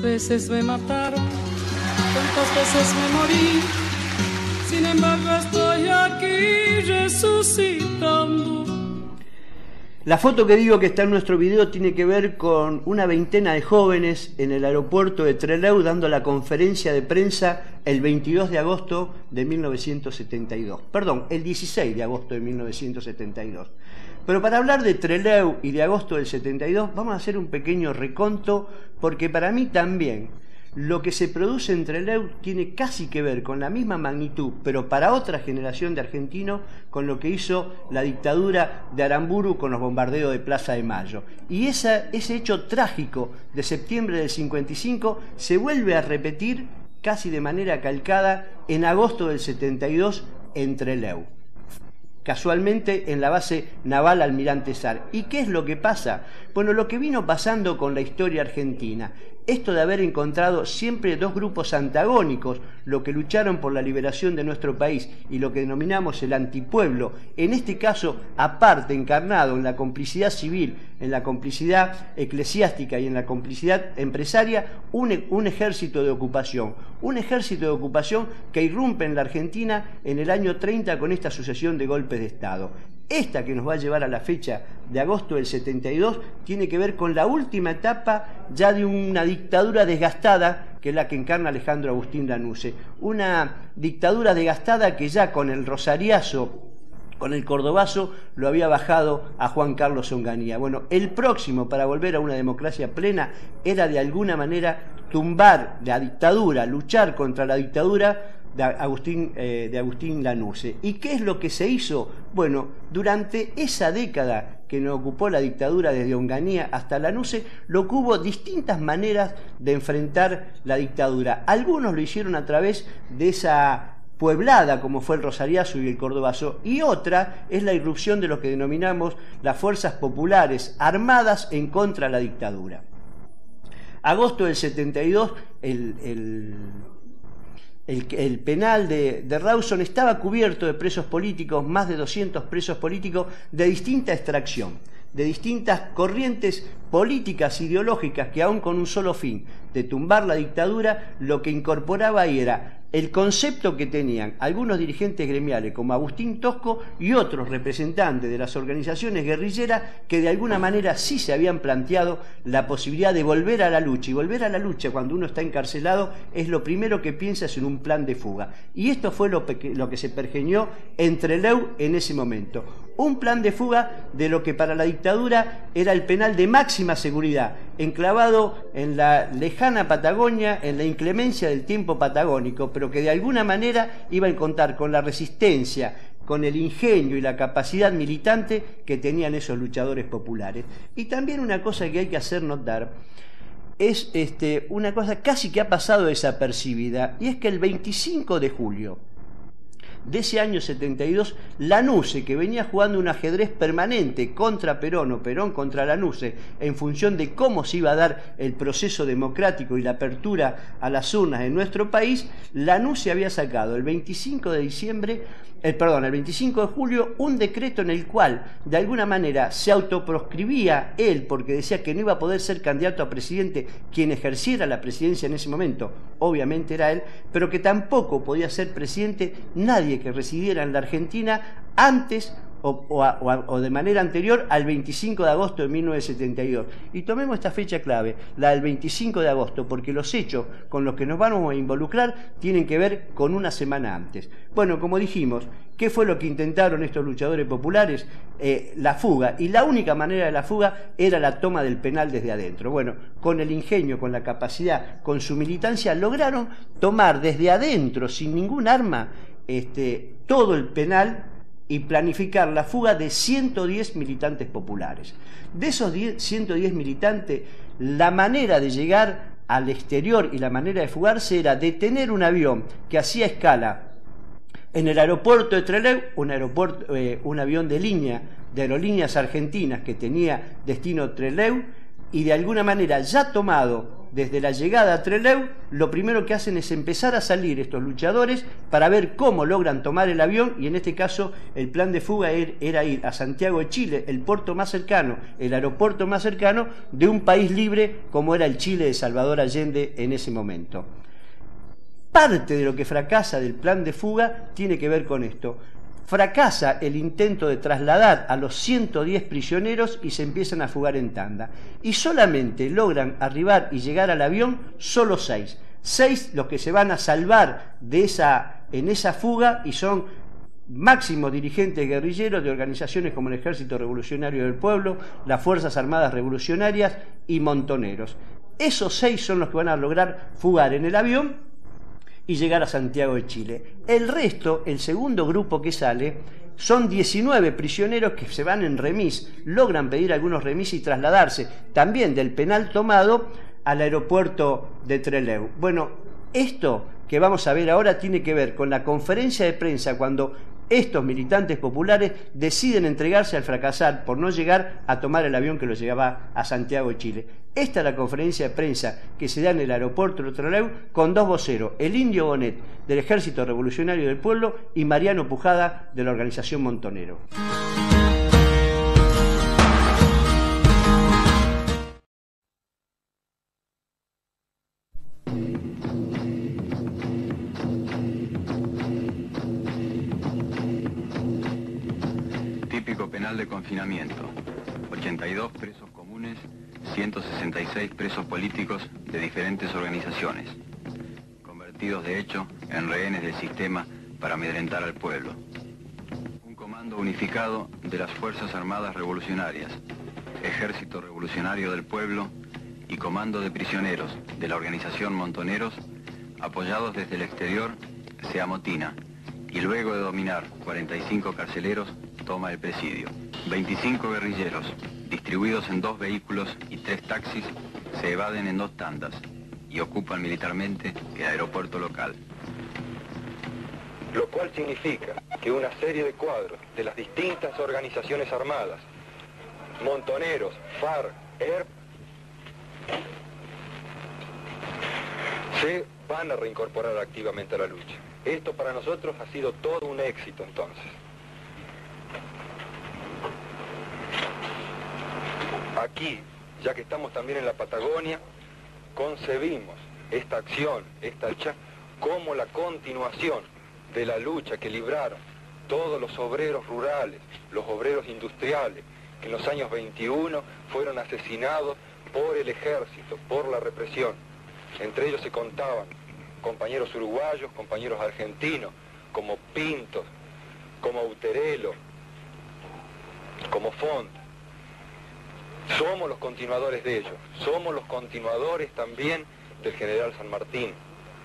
veces me mataron, tantas veces me morí. Sin embargo estoy aquí resucitando. La foto que digo que está en nuestro video tiene que ver con una veintena de jóvenes en el aeropuerto de Trelew dando la conferencia de prensa el 22 de agosto de 1972. Perdón, el 16 de agosto de 1972. Pero para hablar de Trelew y de agosto del 72 vamos a hacer un pequeño reconto, porque para mí también lo que se produce en Trelew tiene casi que ver con la misma magnitud, pero para otra generación de argentinos, con lo que hizo la dictadura de Aramburu con los bombardeos de Plaza de Mayo. Y ese hecho trágico de septiembre del 55 se vuelve a repetir casi de manera calcada en agosto del 72 en Trelew, casualmente en la base naval Almirante Sar. ¿Y qué es lo que pasa? Bueno, lo que vino pasando con la historia argentina, esto de haber encontrado siempre dos grupos antagónicos, lo que lucharon por la liberación de nuestro país y lo que denominamos el antipueblo, en este caso aparte encarnado en la complicidad civil, en la complicidad eclesiástica y en la complicidad empresaria, un ejército de ocupación que irrumpe en la Argentina en el año 30 con esta sucesión de golpes de Estado. Esta que nos va a llevar a la fecha de agosto del 72 tiene que ver con la última etapa ya de una dictadura desgastada, que es la que encarna Alejandro Agustín Lanusse. Una dictadura desgastada que ya con el rosariazo, con el cordobazo, lo había bajado a Juan Carlos Onganía. Bueno, el próximo para volver a una democracia plena era de alguna manera tumbar la dictadura, luchar contra la dictadura de Agustín Lanusse. ¿Y qué es lo que se hizo? Bueno, durante esa década que nos ocupó la dictadura desde Onganía hasta Lanusse, lo que hubo distintas maneras de enfrentar la dictadura. Algunos lo hicieron a través de esa pueblada como fue el rosariazo y el cordobazo, y otra es la irrupción de lo que denominamos las fuerzas populares armadas en contra de la dictadura. Agosto del 72, el penal de Rawson estaba cubierto de presos políticos, más de 200 presos políticos de distinta extracción, de distintas corrientes políticas, ideológicas, que aún con un solo fin, de tumbar la dictadura, lo que incorporaba ahí era el concepto que tenían algunos dirigentes gremiales como Agustín Tosco y otros representantes de las organizaciones guerrilleras que de alguna manera sí se habían planteado la posibilidad de volver a la lucha. Y volver a la lucha cuando uno está encarcelado es lo primero que piensas en un plan de fuga. Y esto fue lo que se pergeñó en Trelew en ese momento. Un plan de fuga de lo que para la dictadura era el penal de máxima seguridad, enclavado en la lejana Patagonia, en la inclemencia del tiempo patagónico, pero que de alguna manera iba a contar con la resistencia, con el ingenio y la capacidad militante que tenían esos luchadores populares. Y también una cosa que hay que hacer notar es una cosa casi que ha pasado desapercibida, y es que el 25 de julio de ese año 72, Lanusse, que venía jugando un ajedrez permanente contra Perón o Perón contra Lanusse, en función de cómo se iba a dar el proceso democrático y la apertura a las urnas en nuestro país, Lanusse había sacado el 25 de julio un decreto en el cual de alguna manera se autoproscribía él, porque decía que no iba a poder ser candidato a presidente quien ejerciera la presidencia en ese momento, obviamente era él, pero que tampoco podía ser presidente nadie que residiera en la Argentina antes o de manera anterior al 25 de agosto de 1972. Y tomemos esta fecha clave, la del 25 de agosto, porque los hechos con los que nos vamos a involucrar tienen que ver con una semana antes. Bueno, como dijimos, ¿qué fue lo que intentaron estos luchadores populares? La fuga, y la única manera de la fuga era la toma del penal desde adentro. Bueno, con el ingenio, con la capacidad, con su militancia, lograron tomar desde adentro, sin ningún arma, todo el penal y planificar la fuga de 110 militantes populares. De esos 110 militantes, la manera de llegar al exterior y la manera de fugarse era detener un avión que hacía escala en el aeropuerto de Trelew, un avión de Aerolíneas Argentinas que tenía destino Trelew, y de alguna manera ya tomado cómo desde la llegada a Trelew lo primero que hacen es empezar a salir estos luchadores para ver cómo logran tomar el avión, y en este caso el plan de fuga era ir a Santiago de Chile, el puerto más cercano, el aeropuerto más cercano de un país libre como era el Chile de Salvador Allende en ese momento. Parte de lo que fracasa del plan de fuga tiene que ver con esto. Fracasa el intento de trasladar a los 110 prisioneros y se empiezan a fugar en tanda. Y solamente logran arribar y llegar al avión solo 6. 6 los que se van a salvar en esa fuga, y son máximos dirigentes guerrilleros de organizaciones como el Ejército Revolucionario del Pueblo, las Fuerzas Armadas Revolucionarias y montoneros. Esos 6 son los que van a lograr fugar en el avión y llegar a Santiago de Chile. El resto, el segundo grupo que sale, son 19 prisioneros que se van en remis, logran pedir algunos remis y trasladarse también del penal tomado al aeropuerto de Trelew. Bueno, esto que vamos a ver ahora tiene que ver con la conferencia de prensa cuando estos militantes populares deciden entregarse al fracasar por no llegar a tomar el avión que los llevaba a Santiago de Chile. Esta es la conferencia de prensa que se da en el aeropuerto de Trelew con 2 voceros, el Indio Bonet del Ejército Revolucionario del Pueblo y Mariano Pujada de la organización Montonero. Típico penal de confinamiento, 82 presos comunes, 166 presos políticos de diferentes organizaciones, convertidos de hecho en rehenes del sistema para amedrentar al pueblo. Un comando unificado de las Fuerzas Armadas Revolucionarias, Ejército Revolucionario del Pueblo y Comando de Prisioneros de la organización Montoneros, apoyados desde el exterior, se amotina y luego de dominar 45 carceleros, toma el presidio. 25 guerrilleros, distribuidos en 2 vehículos y 3 taxis, se evaden en 2 tandas y ocupan militarmente el aeropuerto local. Lo cual significa que una serie de cuadros de las distintas organizaciones armadas, Montoneros, FARC, ERP, se van a reincorporar activamente a la lucha. Esto para nosotros ha sido todo un éxito entonces. Aquí, ya que estamos también en la Patagonia, concebimos esta acción, esta lucha, como la continuación de la lucha que libraron todos los obreros rurales, los obreros industriales, que en los años 21 fueron asesinados por el ejército, por la represión. Entre ellos se contaban compañeros uruguayos, compañeros argentinos, como Pintos, como Uterelo, como Font. Somos los continuadores de ellos, somos los continuadores también del general San Martín,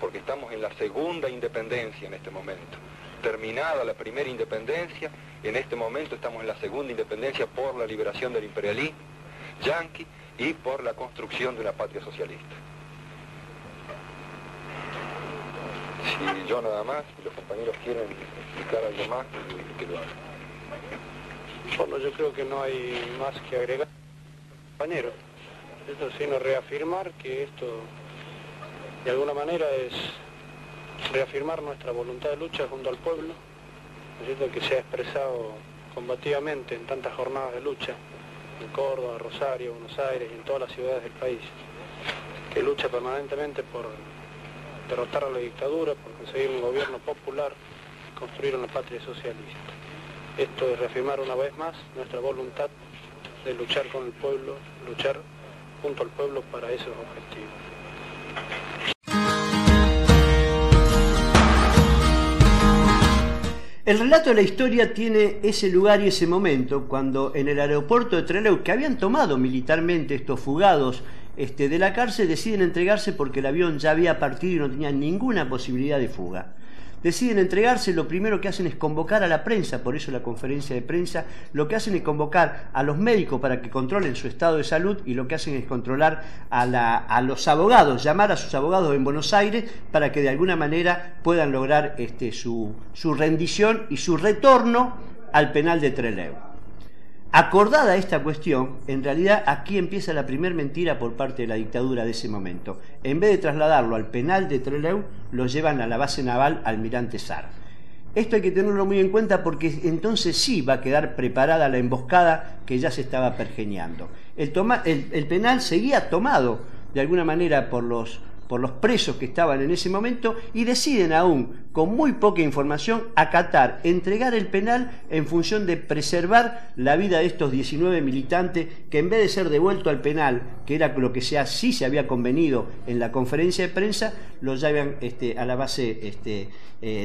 porque estamos en la segunda independencia en este momento. Terminada la primera independencia, en este momento estamos en la segunda independencia por la liberación del imperialismo yanqui y por la construcción de una patria socialista. Si yo nada más, y los compañeros quieren explicar algo más, que lo hagan. Bueno, yo creo que no hay más que agregar. Compañeros, esto sino reafirmar que esto de alguna manera es reafirmar nuestra voluntad de lucha junto al pueblo, ¿no es cierto?, que se ha expresado combativamente en tantas jornadas de lucha, en Córdoba, Rosario, Buenos Aires y en todas las ciudades del país, que lucha permanentemente por derrotar a la dictadura, por conseguir un gobierno popular, construir una patria socialista. Esto es reafirmar una vez más nuestra voluntad de luchar con el pueblo, luchar junto al pueblo para esos objetivos. El relato de la historia tiene ese lugar y ese momento cuando en el aeropuerto de Trelew, que habían tomado militarmente estos fugados de la cárcel, deciden entregarse porque el avión ya había partido y no tenían ninguna posibilidad de fuga. Deciden entregarse, lo primero que hacen es convocar a la prensa, por eso la conferencia de prensa, lo que hacen es convocar a los médicos para que controlen su estado de salud y lo que hacen es controlar a los abogados, llamar a sus abogados en Buenos Aires para que de alguna manera puedan lograr su rendición y su retorno al penal de Trelew. Acordada esta cuestión, en realidad aquí empieza la primer mentira por parte de la dictadura de ese momento. En vez de trasladarlo al penal de Trelew, lo llevan a la base naval Almirante Sar. Esto hay que tenerlo muy en cuenta porque entonces sí va a quedar preparada la emboscada que ya se estaba pergeñando. El penal seguía tomado de alguna manera por los presos que estaban en ese momento y deciden aún, con muy poca información, acatar, entregar el penal en función de preservar la vida de estos 19 militantes que en vez de ser devuelto al penal, que era lo que sí se había convenido en la conferencia de prensa, los llevan a la base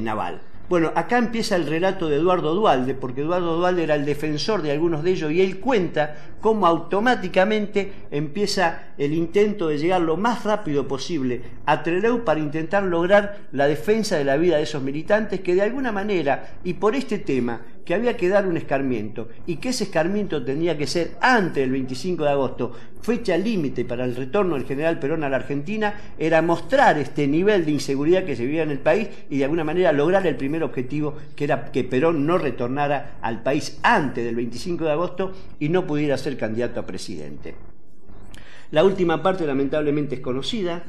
naval. Bueno, acá empieza el relato de Eduardo Duhalde, porque Eduardo Duhalde era el defensor de algunos de ellos y él cuenta cómo automáticamente empieza el intento de llegar lo más rápido posible a Trelew para intentar lograr la defensa de la vida de esos militantes que de alguna manera, y por este tema, que había que dar un escarmiento y que ese escarmiento tenía que ser antes del 25 de agosto, fecha límite para el retorno del general Perón a la Argentina, era mostrar este nivel de inseguridad que se vivía en el país y de alguna manera lograr el primer objetivo, que era que Perón no retornara al país antes del 25 de agosto y no pudiera ser candidato a presidente. La última parte lamentablemente es conocida.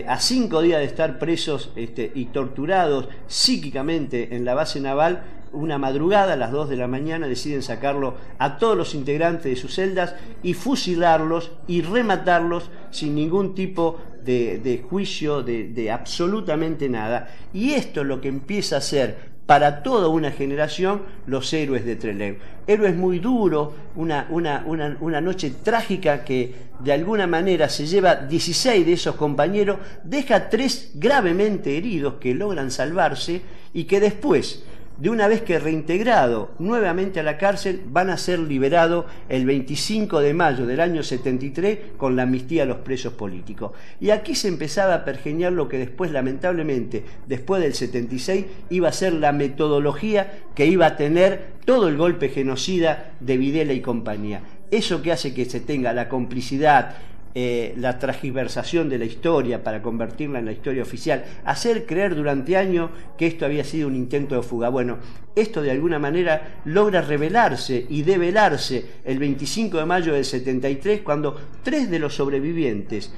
A 5 días de estar presos y torturados psíquicamente en la base naval, una madrugada a las 2 de la mañana deciden sacarlo a todos los integrantes de sus celdas y fusilarlos y rematarlos sin ningún tipo de juicio, de absolutamente nada. Y esto es lo que empieza a ser para toda una generación los héroes de Trelew. Héroes muy duros, una noche trágica que de alguna manera se lleva 16 de esos compañeros, deja 3 gravemente heridos que logran salvarse y que después, de una vez que reintegrado nuevamente a la cárcel, van a ser liberados el 25 de mayo del año 73 con la amnistía a los presos políticos. Y aquí se empezaba a pergeñar lo que después, lamentablemente, después del 76, iba a ser la metodología que iba a tener todo el golpe genocida de Videla y compañía. Eso que hace que se tenga la complicidad, la transgiversación de la historia para convertirla en la historia oficial, hacer creer durante años que esto había sido un intento de fuga. Bueno, esto de alguna manera logra revelarse y develarse el 25 de mayo del 73, cuando 3 de los sobrevivientes,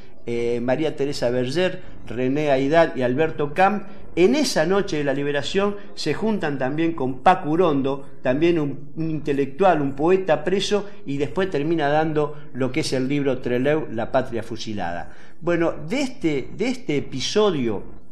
María Teresa Berger, René Aydar y Alberto Camp, en esa noche de la liberación se juntan también con Paco Urondo, también un intelectual, un poeta preso, y después termina dando lo que es el libro Trelew, la patria fusilada. Bueno, de este episodio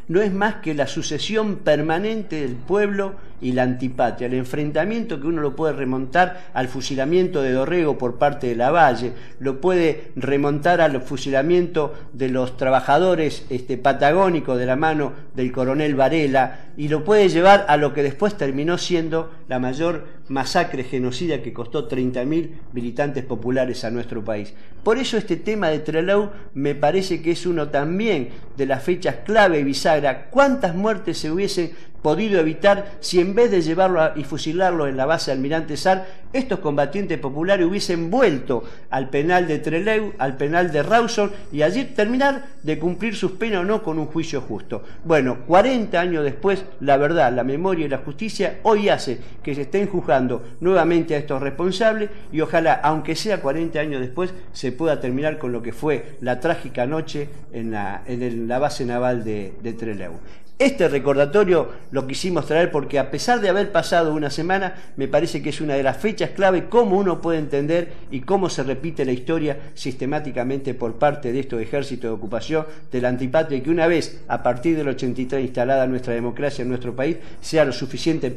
no es más que la sucesión permanente del pueblo y la antipatria, el enfrentamiento que uno lo puede remontar al fusilamiento de Dorrego por parte de Lavalle, lo puede remontar al fusilamiento de los trabajadores patagónicos de la mano del coronel Varela, y lo puede llevar a lo que después terminó siendo la mayor masacre genocida que costó 30.000 militantes populares a nuestro país. Por eso este tema de Trelew me parece que es uno también de las fechas clave y bisagra. ¿Cuántas muertes se hubiesen podido evitar si en vez de llevarlo y fusilarlo en la base Almirante Sar, estos combatientes populares hubiesen vuelto al penal de Trelew, al penal de Rawson, y allí terminar de cumplir sus penas o no con un juicio justo? Bueno, 40 años después, la verdad, la memoria y la justicia hoy hace que se estén juzgando nuevamente a estos responsables, y ojalá, aunque sea 40 años después, se pueda terminar con lo que fue la trágica noche en la base naval de Trelew. Este recordatorio lo quisimos traer porque, a pesar de haber pasado una semana, me parece que es una de las fechas clave cómo uno puede entender y cómo se repite la historia sistemáticamente por parte de estos ejércitos de ocupación de la antipatria, y que una vez, a partir del 83, instalada nuestra democracia en nuestro país, sea lo suficientemente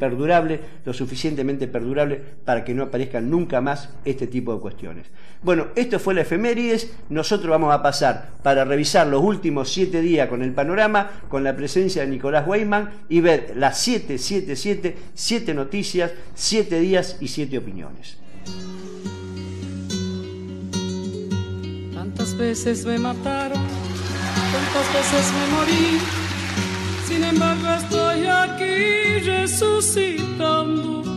perdurable para que no aparezcan nunca más este tipo de cuestiones. Bueno, esto fue la efemérides. Nosotros vamos a pasar para revisar los últimos 7 días con el panorama, con la presencia de Nicolás Weyman, y ver las 7 noticias, 7 días y 7 opiniones. Tantas veces me mataron, tantas veces me morí, sin embargo estoy aquí resucitando.